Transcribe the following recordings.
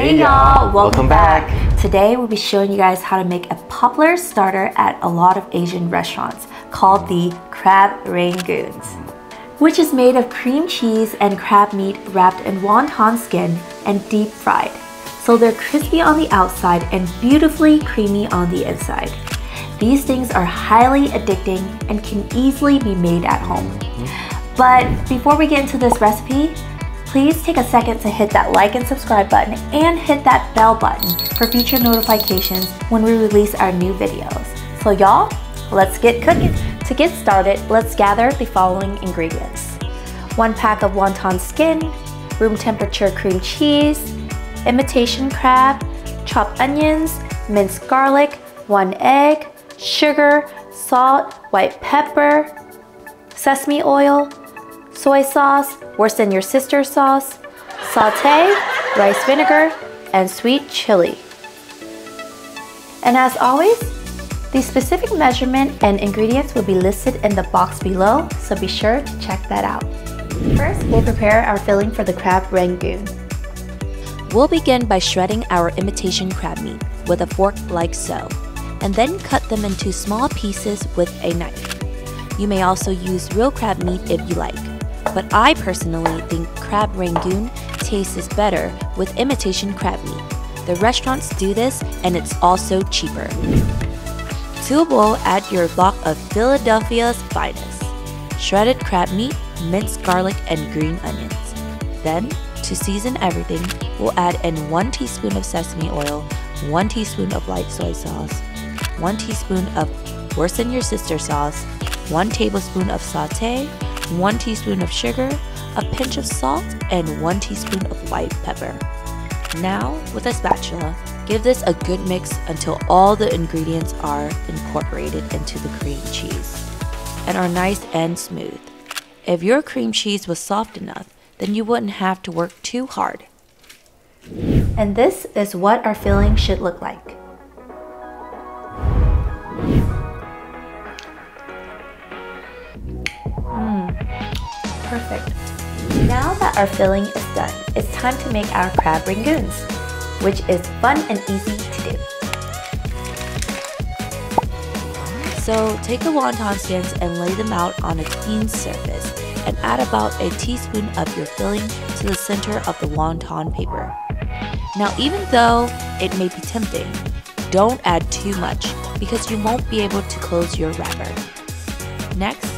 Hey y'all, welcome back. Today we'll be showing you guys how to make a popular starter at a lot of Asian restaurants called the Crab Rangoons, which is made of cream cheese and crab meat wrapped in wonton skin and deep fried. So they're crispy on the outside and beautifully creamy on the inside. These things are highly addicting and can easily be made at home. But before we get into this recipe, please take a second to hit that like and subscribe button and hit that bell button for future notifications when we release our new videos. So y'all, let's get cooking. To get started, let's gather the following ingredients. 1 pack of wonton skin, room temperature cream cheese, imitation crab, chopped onions, minced garlic, 1 egg, sugar, salt, white pepper, sesame oil, soy sauce, worse than your sister's sauce, sauté, rice vinegar, and sweet chili. And as always, the specific measurement and ingredients will be listed in the box below, so be sure to check that out. First, we'll prepare our filling for the Crab Rangoon. We'll begin by shredding our imitation crab meat with a fork like so, and then cut them into small pieces with a knife. You may also use real crab meat if you like, but I personally think Crab Rangoon tastes better with imitation crab meat. The restaurants do this and it's also cheaper. To a bowl, add your block of Philadelphia's finest, shredded crab meat, minced garlic, and green onions. Then, to season everything, we'll add in 1 teaspoon of sesame oil, 1 teaspoon of light soy sauce, 1 teaspoon of worse than your sister sauce, 1 tablespoon of sauté, 1 teaspoon of sugar, a pinch of salt, and 1 teaspoon of white pepper. Now, with a spatula, give this a good mix until all the ingredients are incorporated into the cream cheese and are nice and smooth. If your cream cheese was soft enough, then you wouldn't have to work too hard. And this is what our filling should look like. Perfect. Now that our filling is done, it's time to make our Crab Rangoons, which is fun and easy to do. So take the wonton skins and lay them out on a clean surface and add about a teaspoon of your filling to the center of the wonton paper. Now, even though it may be tempting, don't add too much because you won't be able to close your wrapper. Next,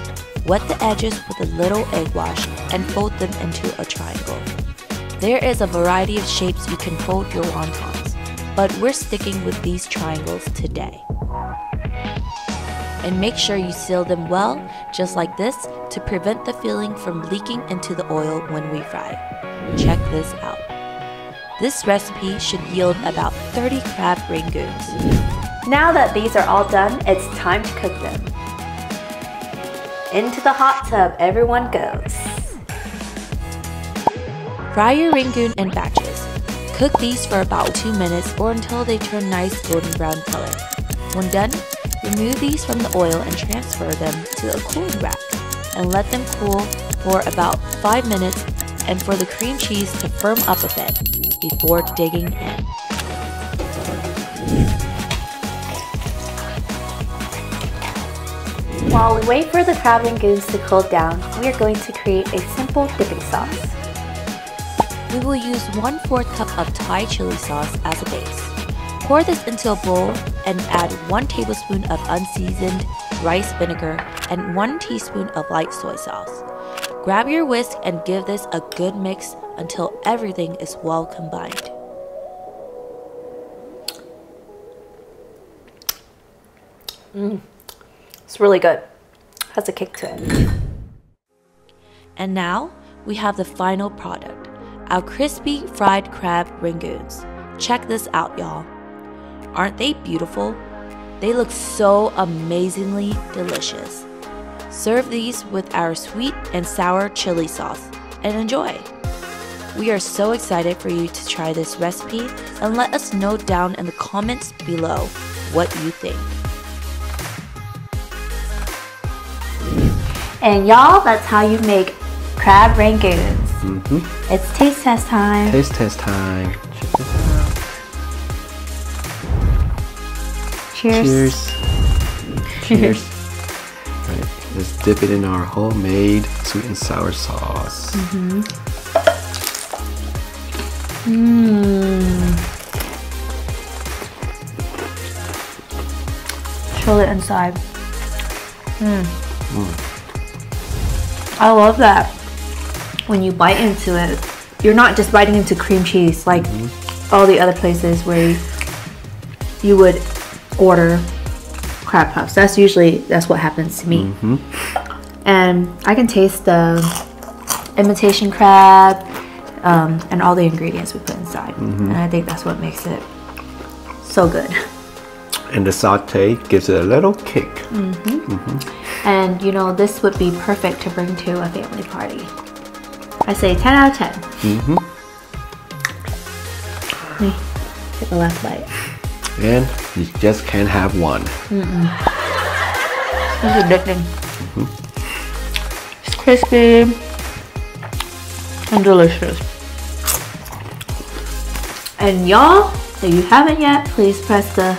wet the edges with a little egg wash and fold them into a triangle. There is a variety of shapes you can fold your wontons, but we're sticking with these triangles today. And make sure you seal them well, just like this, to prevent the filling from leaking into the oil when we fry. Check this out. This recipe should yield about 30 Crab Rangoons. Now that these are all done, it's time to cook them. Into the hot tub everyone goes. Fry your rangoon in batches. Cook these for about 2 minutes or until they turn nice golden brown color. When done, remove these from the oil and transfer them to a cooling rack and let them cool for about 5 minutes and for the cream cheese to firm up a bit before digging in. While we wait for the Crab Rangoons to cool down, we are going to create a simple dipping sauce. We will use 1/4 cup of Thai chili sauce as a base. Pour this into a bowl and add 1 tablespoon of unseasoned rice vinegar and 1 teaspoon of light soy sauce. Grab your whisk and give this a good mix until everything is well combined. It's really good. Has a kick to it. And now we have the final product, our crispy fried crab rangoons. Check this out, y'all. Aren't they beautiful? They look so amazingly delicious. Serve these with our sweet and sour chili sauce and enjoy. We are so excited for you to try this recipe and let us know down in the comments below what you think. And y'all, that's how you make Crab Rangoons. It's taste test time. Taste test time. Check this out. Cheers. Cheers. Cheers. Right, let's dip it in our homemade sweet and sour sauce. Chill it inside. I love that. When you bite into it, you're not just biting into cream cheese like all the other places where you would order crab puffs. That's what happens to me. And I can taste the imitation crab and all the ingredients we put inside. And I think that's what makes it so good. And the saute gives it a little kick. And you know, this would be perfect to bring to a family party. I say 10 out of 10. Let me take the last bite. And you just can't have one. It's addicting. It's crispy and delicious. And y'all, if you haven't yet, please press the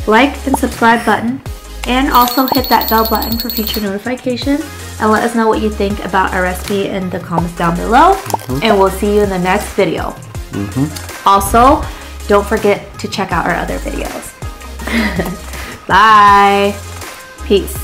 like and subscribe button, and also hit that bell button for future notifications, and let us know what you think about our recipe in the comments down below. And we'll see you in the next video. Also, don't forget to check out our other videos. Bye. Peace.